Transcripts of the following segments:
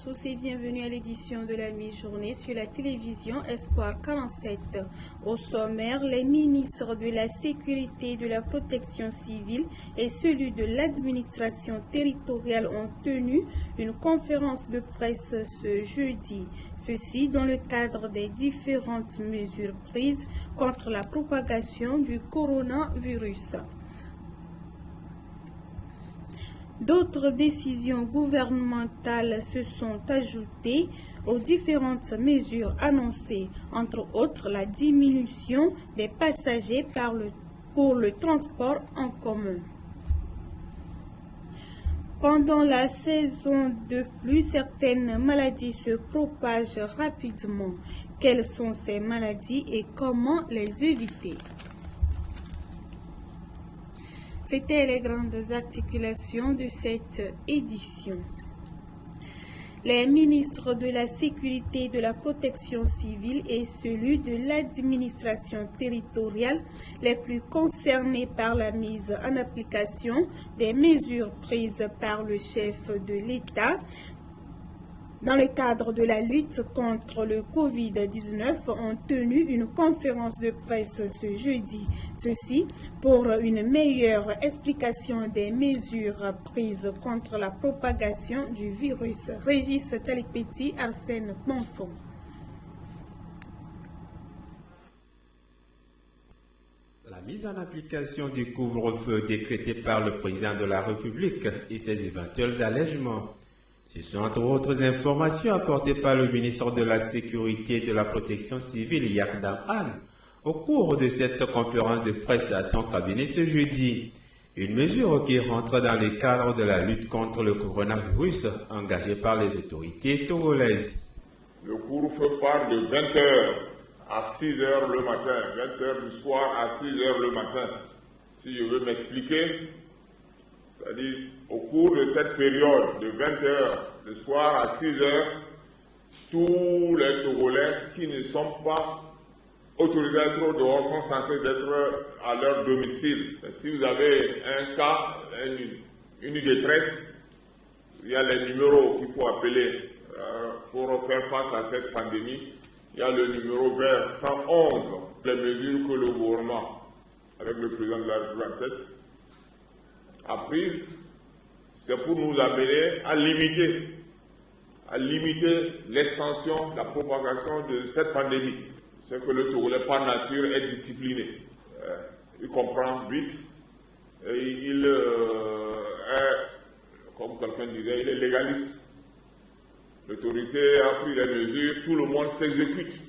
tous et bienvenue à l'édition de la mi-journée sur la télévision Espoir 47. Au sommaire, les ministres de la Sécurité et de la Protection civile et celui de l'administration territoriale ont tenu une conférence de presse ce jeudi. Ceci dans le cadre des différentes mesures prises contre la propagation du coronavirus. D'autres décisions gouvernementales se sont ajoutées aux différentes mesures annoncées, entre autres la diminution des passagers pour le transport en commun. Pendant la saison de pluie, certaines maladies se propagent rapidement. Quelles sont ces maladies et comment les éviter? C'était les grandes articulations de cette édition. Les ministres de la Sécurité et de la Protection civile et celui de l'administration territoriale les plus concernés par la mise en application des mesures prises par le chef de l'État dans le cadre de la lutte contre le Covid-19 ont tenu une conférence de presse ce jeudi. Ceci pour une meilleure explication des mesures prises contre la propagation du virus. Régis Talikpeti, Arsène Bonfon. La mise en application du couvre-feu décrété par le président de la République et ses éventuels allègements. Ce sont entre autres informations apportées par le ministre de la Sécurité et de la Protection civile, Yakdam Han, au cours de cette conférence de presse à son cabinet ce jeudi. Une mesure qui rentre dans le cadre de la lutte contre le coronavirus engagée par les autorités togolaises. Le couvre-feu part de 20h à 6h le matin, 20h du soir à 6h le matin. Si je veux m'expliquer, c'est-à-dire, au cours de cette période de 20h le soir à 6h, tous les Togolais qui ne sont pas autorisés à être au dehors sont censés être à leur domicile. Et si vous avez un cas, une détresse, il y a les numéros qu'il faut appeler pour faire face à cette pandémie. Il y a le numéro vert 111, les mesures que le gouvernement, avec le président de la République en tête, a prise, c'est pour nous amener à limiter l'extension, la propagation de cette pandémie. C'est que le Togolais par nature est discipliné. Il comprend vite et il est, comme quelqu'un disait, il est légaliste. L'autorité a pris les mesures, tout le monde s'exécute.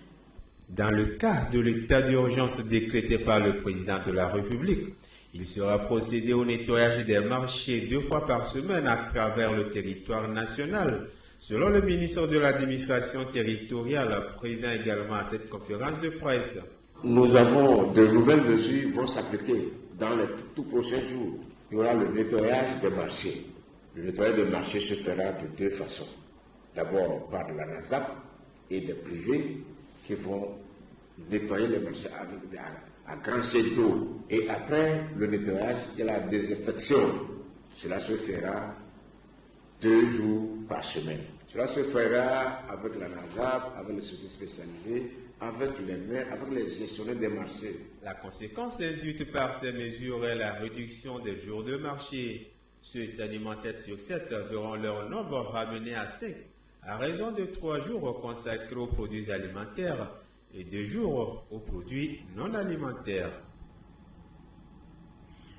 Dans le cas de l'état d'urgence décrété par le président de la République, il sera procédé au nettoyage des marchés 2 fois par semaine à travers le territoire national, selon le ministre de l'administration territoriale, présent également à cette conférence de presse. Nous avons de nouvelles mesures qui vont s'appliquer dans les tout prochains jours. Il y aura le nettoyage des marchés. Le nettoyage des marchés se fera de 2 façons. D'abord par la NASAP et des privés qui vont nettoyer les marchés avec à grand jet d'eau. Et après le nettoyage et la désinfection, cela se fera 2 jours par semaine. Cela se fera avec la NASAP, avec les sociétés spécialisées, avec les maires, avec les gestionnaires des marchés. La conséquence induite par ces mesures est la réduction des jours de marché. Ceux s'animant 7 sur 7 verront leur nombre ramené à 5, à raison de 3 jours consacrés aux produits alimentaires et 2 jours aux produits non alimentaires.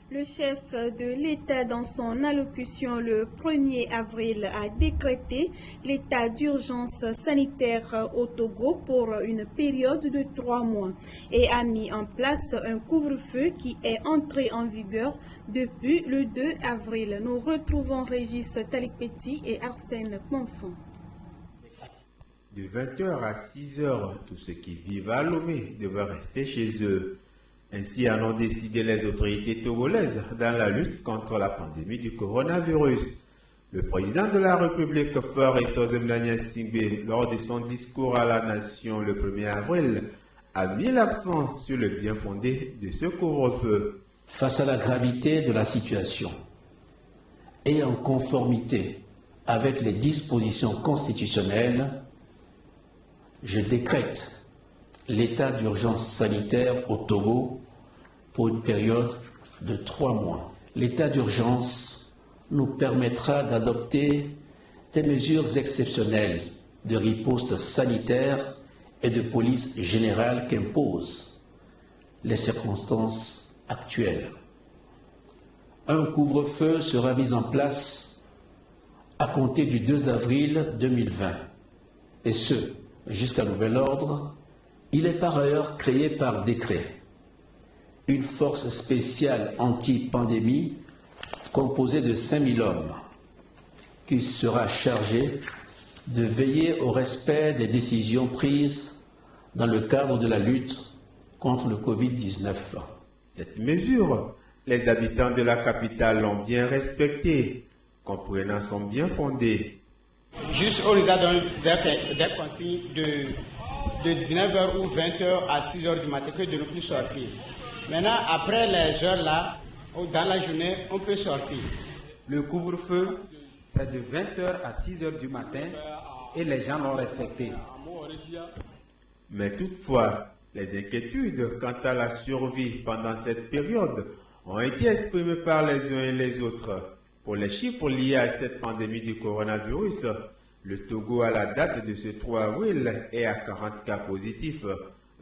Le chef de l'État, dans son allocution le 1er avril, a décrété l'état d'urgence sanitaire au Togo pour une période de 3 mois et a mis en place un couvre-feu qui est entré en vigueur depuis le 2 avril. Nous retrouvons Régis Talikpeti et Arsène Bonfon. De 20h à 6h, tous ceux qui vivent à Lomé devraient rester chez eux. Ainsi en ont décidé les autorités togolaises dans la lutte contre la pandémie du coronavirus. Le président de la République, Faure Sozemdania Singbe, lors de son discours à la nation le 1er avril, a mis l'accent sur le bien fondé de ce couvre-feu. Face à la gravité de la situation et en conformité avec les dispositions constitutionnelles, je décrète l'état d'urgence sanitaire au Togo pour une période de 3 mois. L'état d'urgence nous permettra d'adopter des mesures exceptionnelles de riposte sanitaire et de police générale qu'imposent les circonstances actuelles. Un couvre-feu sera mis en place à compter du 2 avril 2020, et ce, jusqu'à nouvel ordre. Il est par ailleurs créé par décret une force spéciale anti-pandémie composée de 5000 hommes qui sera chargée de veiller au respect des décisions prises dans le cadre de la lutte contre le Covid-19. Cette mesure, les habitants de la capitale l'ont bien respectée, comprenant son bien fondé. Juste, on les a donné des consignes de 19h ou 20h à 6h du matin que de ne plus sortir. Maintenant, après les heures là, dans la journée, on peut sortir. Le couvre-feu, c'est de 20h à 6h du matin et les gens l'ont respecté. Mais toutefois, les inquiétudes quant à la survie pendant cette période ont été exprimées par les uns et les autres. Pour les chiffres liés à cette pandémie du coronavirus, le Togo à la date de ce 3 avril est à 40 cas positifs,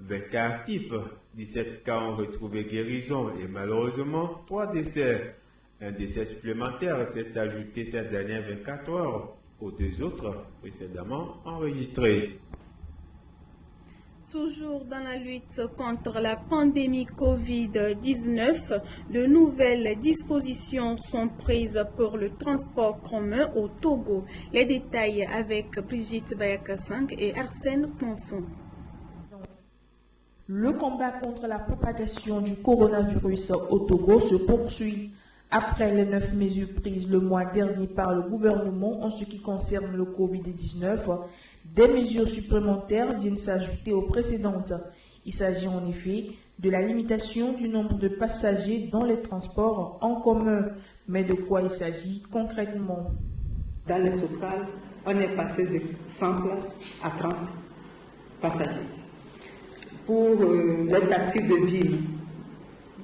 20 cas actifs, 17 cas ont retrouvé guérison et malheureusement 3 décès. Un décès supplémentaire s'est ajouté ces dernières 24 heures aux 2 autres précédemment enregistrés. Toujours dans la lutte contre la pandémie Covid-19, de nouvelles dispositions sont prises pour le transport commun au Togo. Les détails avec Brigitte Bayakassang et Arsène Ponfon. Le combat contre la propagation du coronavirus au Togo se poursuit. Après les 9 mesures prises le mois dernier par le gouvernement en ce qui concerne le Covid-19, des mesures supplémentaires viennent s'ajouter aux précédentes. Il s'agit en effet de la limitation du nombre de passagers dans les transports en commun. Mais de quoi il s'agit concrètement? Dans les Sotrales, on est passé de 100 places à 30 passagers. Pour les taxis de ville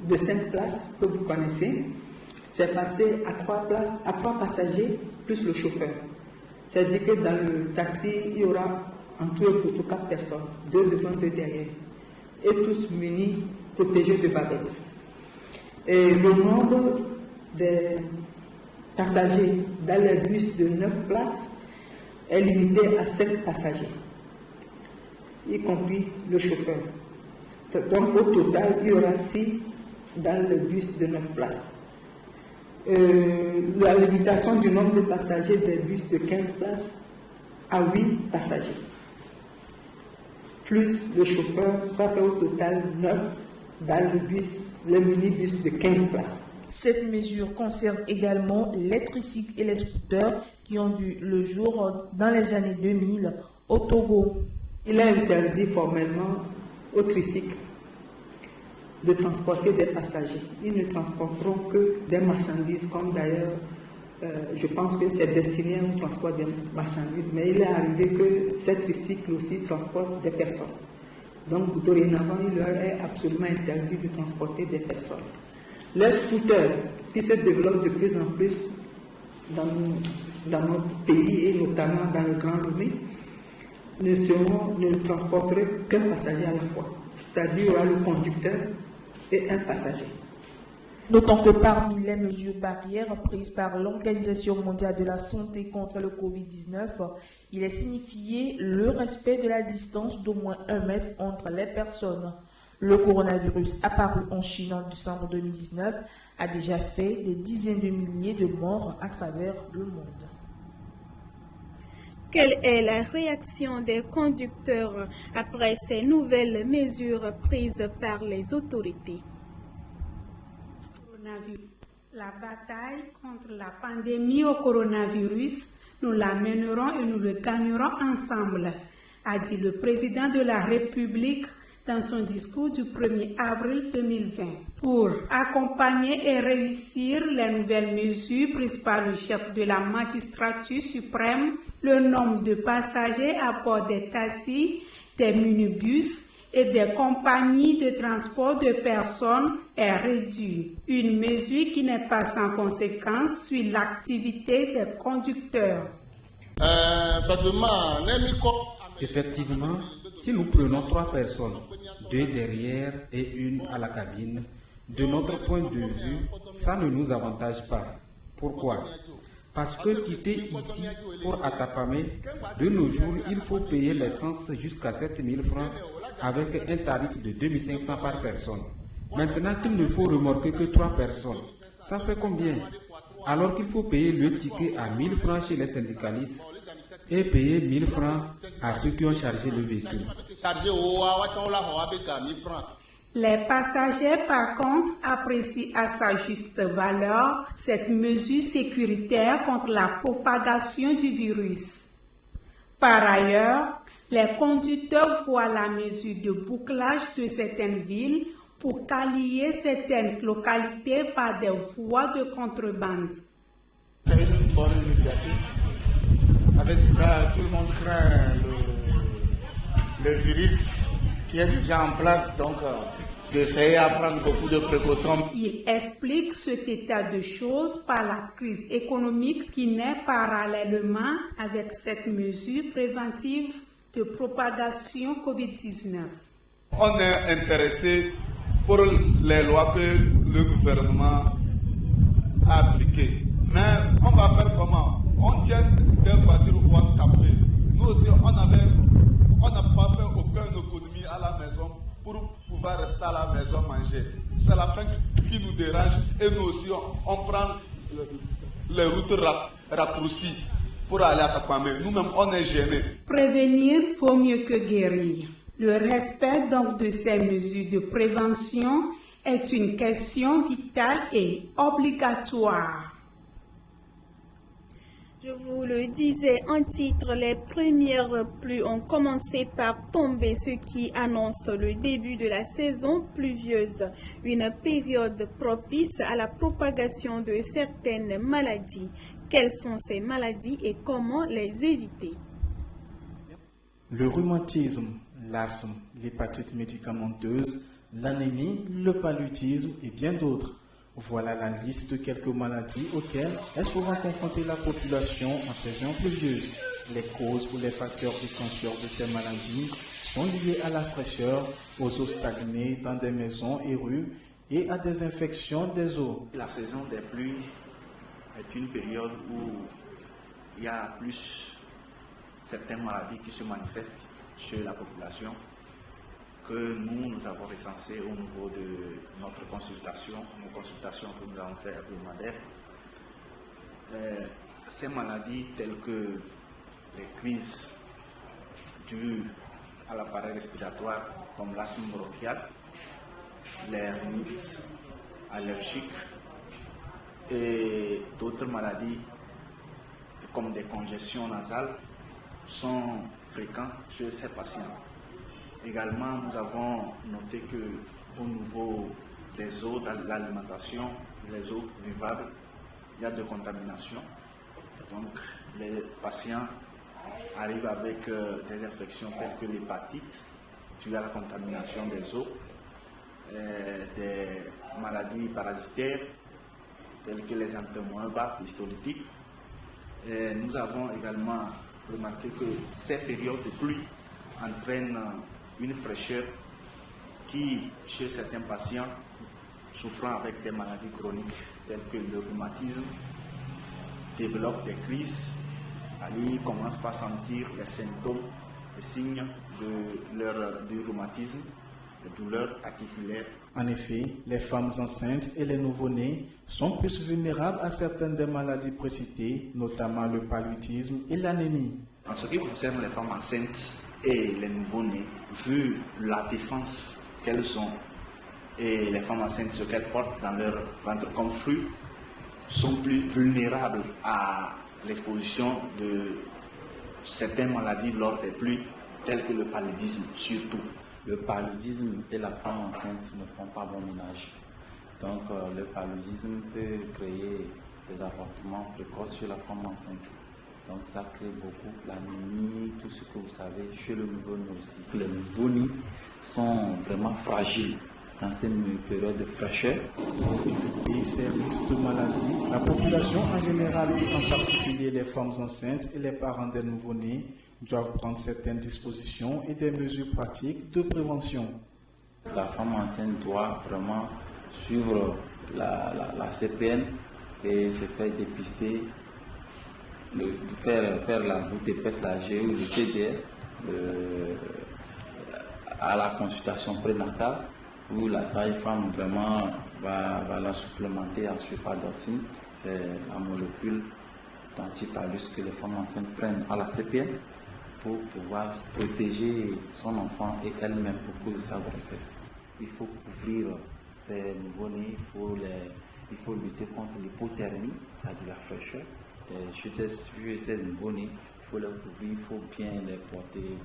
de 5 places que vous connaissez, c'est passé à 3 passagers plus le chauffeur. C'est-à-dire que dans le taxi, il y aura en tout et pour tout 4 personnes, 2 devant, 2 derrière, et tous munis, protégés de babettes. Et le nombre des passagers dans les bus de 9 places est limité à 5 passagers, y compris le chauffeur. Donc au total, il y aura 6 dans le bus de 9 places. La limitation du nombre de passagers des bus de 15 places à 8 passagers, plus le chauffeur, ça fait au total 9 dans le minibus de 15 places. Cette mesure concerne également les tricycles et les scooters qui ont vu le jour dans les années 2000 au Togo. Il est interdit formellement aux tricycles de transporter des passagers. Ils ne transporteront que des marchandises, comme d'ailleurs, je pense que c'est destiné au transport des marchandises, mais il est arrivé que ces tricycles aussi transportent des personnes. Donc, dorénavant, il leur est absolument interdit de transporter des personnes. Les scooters, qui se développent de plus en plus dans notre pays, et notamment dans le Grand Lomé, ne transporteraient qu'un passager à la fois. C'est-à-dire, il y aura le conducteur et un passager. Notons que parmi les mesures barrières prises par l'Organisation mondiale de la santé contre le Covid-19, il est signifié le respect de la distance d'au moins 1 mètre entre les personnes. Le coronavirus apparu en Chine en décembre 2019 a déjà fait des dizaines de milliers de morts à travers le monde. Quelle est la réaction des conducteurs après ces nouvelles mesures prises par les autorités? La bataille contre la pandémie au coronavirus, nous la mènerons et nous le gagnerons ensemble, a dit le président de la République dans son discours du 1er avril 2020 pour accompagner et réussir les nouvelles mesures prises par le chef de la magistrature suprême. Le nombre de passagers à bord des taxis, des minibus et des compagnies de transport de personnes est réduit. Une mesure qui n'est pas sans conséquence sur l'activité des conducteurs. Effectivement, si nous prenons 3 personnes, 2 derrière et une à la cabine, de notre point de vue, ça ne nous avantage pas. Pourquoi? Parce que quitter ici pour Atapamé, de nos jours, il faut payer l'essence jusqu'à 7 000 francs avec un tarif de 2 500 par personne. Maintenant qu'il ne faut remorquer que 3 personnes, ça fait combien? Alors qu'il faut payer le ticket à 1 000 francs chez les syndicalistes et payer 1 000 francs à ceux qui ont chargé le véhicule. Les passagers, par contre, apprécient à sa juste valeur cette mesure sécuritaire contre la propagation du virus. Par ailleurs, les conducteurs voient la mesure de bouclage de certaines villes pour qualifier certaines localités par des voies de contrebande. C'est une bonne initiative. Avec ça, tout le monde craint le virus qui est déjà en place, donc d'essayer à prendre beaucoup de précautions. Il explique cet état de choses par la crise économique qui naît parallèlement avec cette mesure préventive de propagation COVID-19. On est intéressé pour les lois que le gouvernement a appliquées. Mais on va faire comment? On tient des voitures handicapées. Nous aussi, on n'a pas fait aucune économie à la maison pour pouvoir rester à la maison manger. C'est la faim qui nous dérange et nous aussi, on prend les routes raccourcies pour aller à Tapamé. Nous-mêmes, on est gênés. Prévenir vaut mieux que guérir. Le respect donc de ces mesures de prévention est une question vitale et obligatoire. Je vous le disais en titre, les premières pluies ont commencé par tomber, ce qui annonce le début de la saison pluvieuse, une période propice à la propagation de certaines maladies. Quelles sont ces maladies et comment les éviter? Le rhumatisme, l'asthme, l'hépatite médicamenteuse, l'anémie, le paludisme et bien d'autres. Voilà la liste de quelques maladies auxquelles est souvent confrontée la population en saison pluvieuse. Les causes ou les facteurs déclencheurs de ces maladies sont liés à la fraîcheur, aux eaux stagnées dans des maisons et rues et à des infections des eaux. La saison des pluies est une période où il y a plus certaines maladies qui se manifestent chez la population que nous avons recensées au niveau de notre consultation, nos consultations que nous avons faites hebdomadaires. Ces maladies telles que les crises dues à l'appareil respiratoire comme l'asthme bronchial, les rhinites allergiques et d'autres maladies comme des congestions nasales sont fréquentes chez ces patients. Également, nous avons noté qu'au niveau des eaux, dans l'alimentation, les eaux buvables, il y a de contamination. Donc, les patients arrivent avec des infections telles que l'hépatite, due à la contamination des eaux, des maladies parasitaires, telles que les entamoeba histolytiques. Nous avons également remarqué que ces périodes de pluie entraînent une fraîcheur qui, chez certains patients souffrant avec des maladies chroniques telles que le rhumatisme, développent des crises. Ils commencent par sentir les symptômes, les signes du rhumatisme, les douleurs articulaires. En effet, les femmes enceintes et les nouveau-nés sont plus vulnérables à certaines des maladies précitées, notamment le paludisme et l'anémie. En ce qui concerne les femmes enceintes et les nouveau-nés, vu la défense qu'elles ont et les femmes enceintes, ce qu'elles portent dans leur ventre comme fruit, sont plus vulnérables à l'exposition de certaines maladies lors des pluies, telles que le paludisme surtout. le paludisme et la femme enceinte ne font pas bon ménage. Donc le paludisme peut créer des avortements précoces chez la femme enceinte. Donc ça crée beaucoup l'anémie, tout ce que vous savez, chez le nouveau-né aussi. Les nouveau-nés sont vraiment fragiles dans ces périodes de fraîcheur. Pour éviter ces risques de maladie, la population en général et en particulier les femmes enceintes et les parents des nouveau-nés doivent prendre certaines dispositions et des mesures pratiques de prévention. La femme enceinte doit vraiment suivre la CPN et se faire dépister, faire la goutte épaisse, la GE ou le TDR à la consultation prénatale où la sage-femme vraiment va la supplémenter en sulfadocine. C'est la molécule d'antipalus que les femmes enceintes prennent à la CPN pour pouvoir protéger son enfant et elle-même au cours de sa grossesse. Il faut couvrir ces nouveau-nés, il faut lutter contre l'hypothermie, c'est-à-dire la fraîcheur. Chez ces nouveau-nés, il faut les couvrir, il faut bien les porter,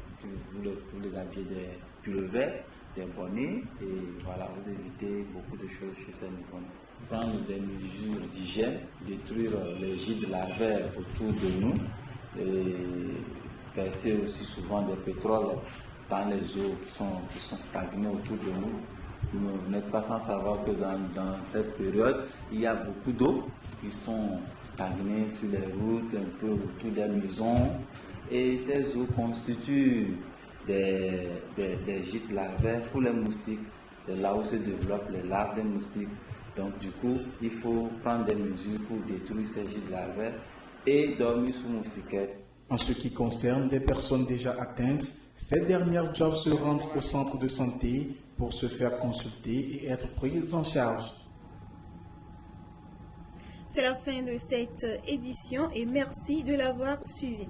vous les habiller des pulls verts, des bonnets, et voilà, vous évitez beaucoup de choses chez ces nouveau-nés. Prendre des mesures d'hygiène, détruire les gîtes larvaires autour de nous, et verser aussi souvent des pétroles dans les eaux qui sont stagnées autour de nous. Vous n'êtes pas sans savoir que dans cette période, il y a beaucoup d'eau qui sont stagnées sur les routes, un peu autour des maisons. Et ces eaux constituent des gîtes larvaires pour les moustiques. C'est là où se développent les larves des moustiques. Donc du coup, il faut prendre des mesures pour détruire ces gîtes larvaires et dormir sous moustiquaire. En ce qui concerne des personnes déjà atteintes, ces dernières doivent se rendre au centre de santé pour se faire consulter et être prises en charge. C'est la fin de cette édition et merci de l'avoir suivi.